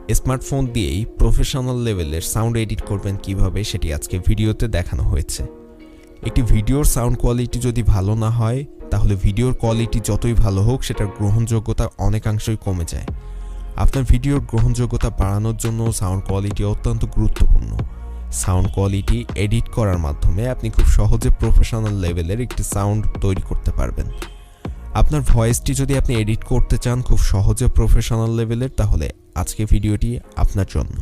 Smartphone দিয়েই professional লেভেলের sound edit করবেন কিভাবে সেটি আজকে ভিডিওতে দেখানো হয়েছে। একটি ভিডিওর সাউন্ড কোয়ালিটি যদি ভালো না হয় তাহলে ভিডিওর কোয়ালিটি যতই ভালো হোক সেটার গ্রহণযোগ্যতা অনেকাংশই কমে যায়। আপনার ভিডিওর গ্রহণযোগ্যতা বাড়ানোর জন্য সাউন্ড কোয়ালিটি অত্যন্ত গুরুত্বপূর্ণ। সাউন্ড কোয়ালিটি এডিট করার মাধ্যমে আপনি খুব সহজে প্রফেশনাল লেভেলের একটি সাউন্ড তৈরি করতে পারবেন। আপনার ভয়েসটি যদি আপনি এডিট করতে চান খুব সহজে প্রফেশনাল লেভেলের, তাহলে আজকে ভিডিওটি আপনার জন্য।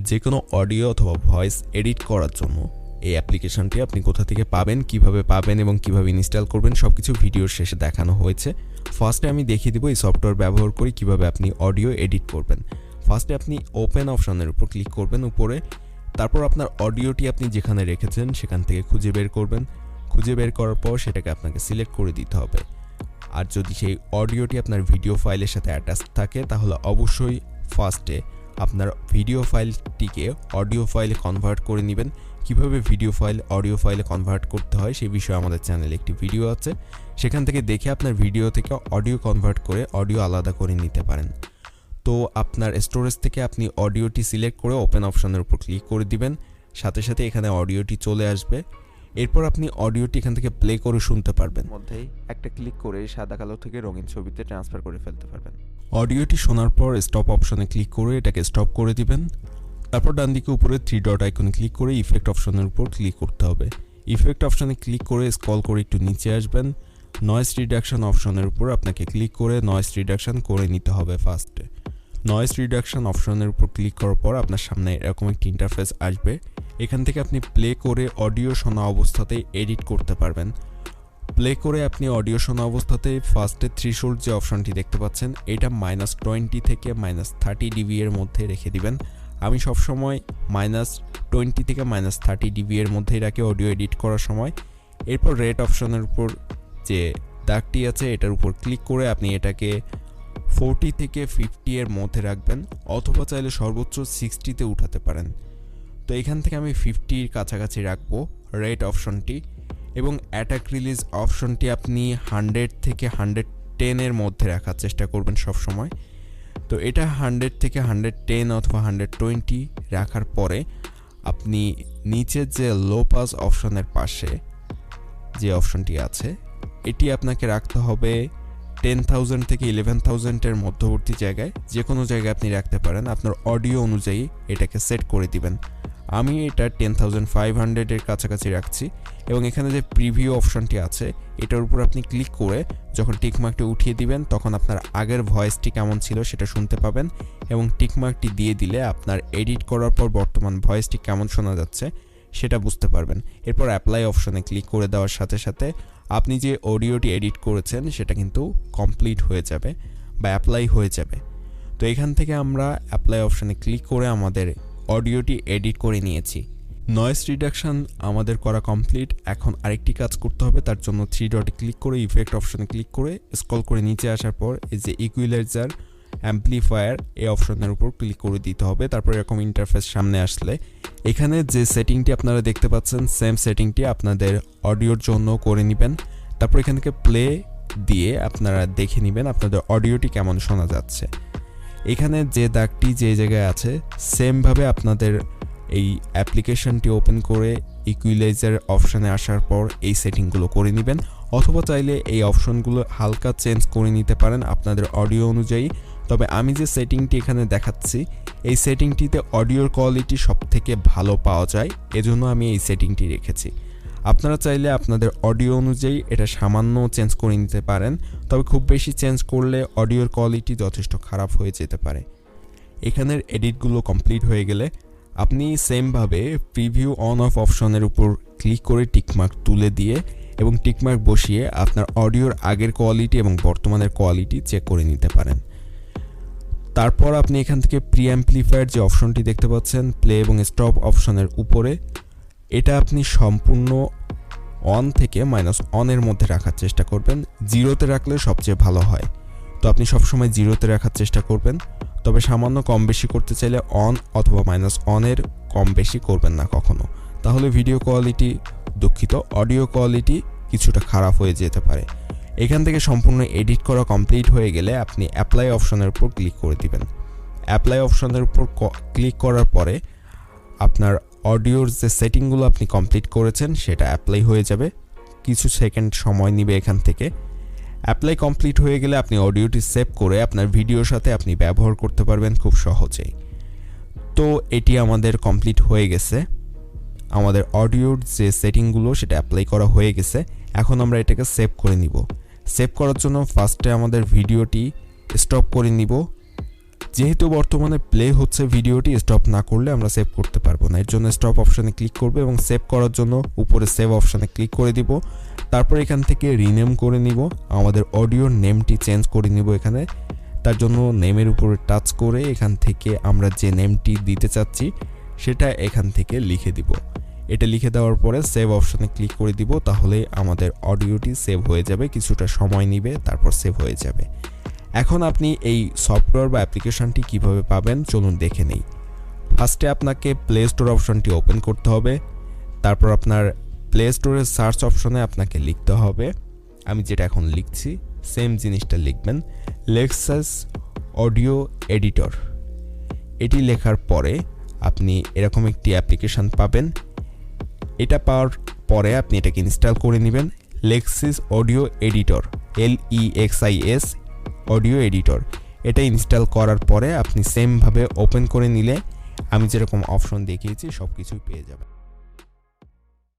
যে কোনো অডিও অথবা ভয়েস এডিট করার জন্য এই অ্যাপ্লিকেশনটি আপনি কোথা থেকে পাবেন, কিভাবে পাবেন এবং কিভাবে ইনস্টল করবেন সবকিছু ভিডিওর শেষে দেখানো হয়েছে। ফার্স্টে আমি দেখিয়ে দিব এই সফটওয়্যার ব্যবহার করে কিভাবে আপনি অডিও এডিট করবেন। ফার্স্টে আপনি ওপেন অপশনের উপর ক্লিক করবেন উপরে, তারপর আপনার অডিওটি আপনি যেখানে রেখেছেন সেখান থেকে খুঁজে বের করবেন। খুঁজে বের করার পর সেটাকে আপনাকে সিলেক্ট করে দিতে হবে। আর যদি সেই অডিওটি আপনার ভিডিও ফাইলের সাথে অ্যাটাচ থাকে তাহলে অবশ্যই ফার্স্টে আপনার ভিডিও ফাইলটিকে অডিও ফাইলে কনভার্ট করে নেবেন। কিভাবে ভিডিও ফাইল অডিও ফাইলে কনভার্ট করতে হয় সেই বিষয়ে আমাদের চ্যানেলে একটি ভিডিও আছে, সেখান থেকে দেখে আপনার ভিডিও থেকে অডিও কনভার্ট করে অডিও আলাদা করে নিতে পারেন। তো আপনার স্টোরেজ থেকে আপনি অডিওটি সিলেক্ট করে ওপেন অপশনের উপর ক্লিক করে দিবেন, সাথে সাথে এখানে অডিওটি চলে আসবে। এরপর আপনি অডিওটি এখান থেকে প্লে করে শুনতে পারবেন। মধ্যেই একটা ক্লিক করে সাদা কালো থেকে রঙিন ছবিতে ট্রান্সফার করে ফেলতে পারবেন। অডিওটি শোনার পর স্টপ অপশনে ক্লিক করে এটাকে স্টপ করে দিবেন। তারপর ডান দিকে উপরে 3 ডট আইকনে ক্লিক করে ইফেক্ট অপশনের উপর ক্লিক করতে হবে। ইফেক্ট অপশনে ক্লিক করে স্ক্রল করে একটু নিচে আসবেন। নয়েজ রিডাকশন অপশনের উপর আপনাকে ক্লিক করে নয়েজ রিডাকশন করে নিতে হবে। ফার্স্টে নয়েজ রিডাকশন অপশনের উপর ক্লিক করার পর আপনার সামনে এরকম একটি ইন্টারফেস আসবে। এখান থেকে আপনি প্লে করে অডিও শোনা অবস্থাতেই এডিট করতে পারবেন। প্লে করে আপনি অডিও শোনা অবস্থাতেই ফার্স্টে থ্রিশোল্ড যে অপশনটি দেখতে পাচ্ছেন এটা -20 থেকে -30 ডিবি এর মধ্যে রেখে দিবেন। আমি সবসময় -20 থেকে -30 ডিবি এর মধ্যেই রাখি অডিও এডিট করার সময়। এরপর রেট অপশনের উপর যে দাগটি আছে এটার উপর ক্লিক করে আপনি এটাকে 40 থেকে 50 এর মধ্যে রাখবেন, অথবা চাইলে সর্বোচ্চ 60-তে উঠাতে পারেন। তো এখান থেকে আমি 50-র কাছাকাছি রাখবো রেট অপশনটি, এবং অ্যাটাক রিলিজ অপশনটি আপনি 100 থেকে 110 এর মধ্যে রাখার চেষ্টা করবেন সব সময়। তো এটা 100 থেকে 110 অথবা 120 রাখার পরে আপনি নিচের যে লো পাস অপশনের পাশে যে অপশনটি আছে এটি আপনাকে রাখতে হবে 10,000 থেকে 11,000 এর মধ্যবর্তী জায়গায়, যে কোনো জায়গায় আপনি রাখতে পারেন। আপনার অডিও অনুযায়ী এটাকে সেট করে দিবেন। আমি এটা 10,500 এর কাছাকাছি রাখছি, এবং এখানে যে প্রিভিউ অপশনটি আছে এটার উপর আপনি ক্লিক করে যখন টিকমার্কটি উঠিয়ে দিবেন তখন আপনার আগের ভয়েসটি কেমন ছিল সেটা শুনতে পাবেন, এবং টিকমার্কটি দিয়ে দিলে আপনার এডিট করার পর বর্তমান ভয়েসটি কেমন শোনা যাচ্ছে সেটা বুঝতে পারবেন। এরপর অ্যাপ্লাই অপশনে ক্লিক করে দেওয়ার সাথে সাথে আপনি যে অডিওটি এডিট করেছেন সেটা কিন্তু কমপ্লিট হয়ে যাবে বা অ্যাপ্লাই হয়ে যাবে। তো এখান থেকে আমরা অ্যাপ্লাই অপশনে ক্লিক করে আমাদের অডিওটি এডিট করে নিয়েছি। নয়েজ রিডাকশন আমাদের করা কমপ্লিট। এখন আরেকটি কাজ করতে হবে, তার জন্য 3 ডটে ক্লিক করে ইফেক্ট অপশনে ক্লিক করে স্ক্রল করে নিচে আসার পর এই যে ইকুয়ালাইজার অ্যাম্পলিফায়ার এই অপশনের উপর ক্লিক করে দিতে হবে। তারপর এরকম ইন্টারফেস সামনে আসলে এখানে যে সেটিংটি আপনারা দেখতে পাচ্ছেন সেম সেটিংটি আপনাদের অডিওর জন্য করে নেবেন। তারপর এখান থেকে প্লে দিয়ে আপনারা দেখে নেবেন আপনাদের অডিওটি কেমন শোনা যাচ্ছে। এখানে যে দাগটি যে জায়গায় আছে সেমভাবে আপনাদের এই অ্যাপ্লিকেশনটি ওপেন করে ইকুয়ালাইজার অপশানে আসার পর এই সেটিংগুলো করে নেবেন, অথবা চাইলে এই অপশনগুলো হালকা চেঞ্জ করে নিতে পারেন আপনাদের অডিও অনুযায়ী। তবে আমি যে সেটিংটি এখানে দেখাচ্ছি এই সেটিংটিতে অডিওর কোয়ালিটি সবথেকে ভালো পাওয়া যায়, এজন্য আমি এই সেটিংটি রেখেছি। আপনারা চাইলে আপনাদের অডিও অনুযায়ী এটা সামান্য চেঞ্জ করে নিতে পারেন, তবে খুব বেশি চেঞ্জ করলে অডিওর কোয়ালিটি যথেষ্ট খারাপ হয়ে যেতে পারে। এখানের এডিটগুলো কমপ্লিট হয়ে গেলে আপনি সেমভাবে প্রিভিউ অন অফ অপশনের উপর ক্লিক করে টিকমার্ক তুলে দিয়ে এবং টিকমার্ক বসিয়ে আপনার অডিওর আগের কোয়ালিটি এবং বর্তমানের কোয়ালিটি চেক করে নিতে পারেন। তারপর আপনি এখান থেকে প্রি অ্যাম্পলিফায়ার যে অপশনটি দেখতে পাচ্ছেন প্লে এবং স্টপ অপশনের উপরে, এটা আপনি সম্পূর্ণ অন থেকে -1 এর মধ্যে রাখার চেষ্টা করবেন। 0-তে রাখলে সবচেয়ে ভালো হয়। তো আপনি সবসময় 0-তে রাখার চেষ্টা করবেন, তবে সামান্য কম বেশি করতে চাইলে অন অথবা -1 এর কম বেশি করবেন না কখনো, তাহলে ভিডিও কোয়ালিটি অডিও কোয়ালিটি কিছুটা খারাপ হয়ে যেতে পারে। এখান থেকে সম্পূর্ণ এডিট করা কমপ্লিট হয়ে গেলে আপনি অ্যাপ্লাই অপশনের উপর ক্লিক করে দিবেন। অ্যাপ্লাই অপশনের উপর ক্লিক করার পরে আপনার অডিওর যে সেটিংগুলো আপনি কমপ্লিট করেছেন সেটা অ্যাপ্লাই হয়ে যাবে। কিছু সেকেন্ড সময় নেবে এখান থেকে। অ্যাপ্লাই কমপ্লিট হয়ে গেলে আপনি অডিওটি সেভ করে আপনার ভিডিওর সাথে আপনি ব্যবহার করতে পারবেন খুব সহজেই। তো এটি আমাদের কমপ্লিট হয়ে গেছে। আমাদের অডিওর যে সেটিংগুলো সেটা অ্যাপ্লাই করা হয়ে গেছে। এখন আমরা এটাকে সেভ করে নিব। সেভ করার জন্য ফার্স্টে আমাদের ভিডিওটি স্টপ করে নিব। যেহেতু বর্তমানে প্লে হচ্ছে ভিডিওটি, স্টপ না করলে আমরা সেভ করতে পারবো না। এর জন্য স্টপ অপশানে ক্লিক করবে এবং সেভ করার জন্য উপরে সেভ অপশানে ক্লিক করে দিব। তারপর এখান থেকে রিনেম করে নিব। আমাদের অডিওর নেমটি চেঞ্জ করে নিব এখানে। তার জন্য নেমের উপরে টাচ করে এখান থেকে আমরা যে নেমটি দিতে চাচ্ছি সেটা এখান থেকে লিখে দিব। এটা লিখে দেওয়ার পরে সেভ অপশানে ক্লিক করে দিব। তাহলে আমাদের অডিওটি সেভ হয়ে যাবে। কিছুটা সময় নেবে, তারপর সেভ হয়ে যাবে। এখন আপনি এই সফটওয়্যার বা অ্যাপ্লিকেশনটি কিভাবে পাবেন চলুন দেখে নেই। ফার্স্টে আপনাকে প্লে স্টোর অপশনটি ওপেন করতে হবে। তারপর আপনার প্লে স্টোরের সার্চ অপশনে আপনাকে লিখতে হবে, আমি যেটা এখন লিখছি সেম জিনিসটা লিখবেন, লেক্সাস অডিও এডিটর। এটি লেখার পরে আপনি এরকম একটি অ্যাপ্লিকেশন পাবেন। এটা পাওয়ার পরে আপনি এটাকে ইনস্টল করে নেবেন। Lexis audio editor, LEXIS audio editor. এটা ইনস্টল করার পরে আপনি সেমভাবে ওপেন করে নিলে আমি যেরকম অপশন দেখিয়েছি সব কিছুই পেয়ে যাবেন।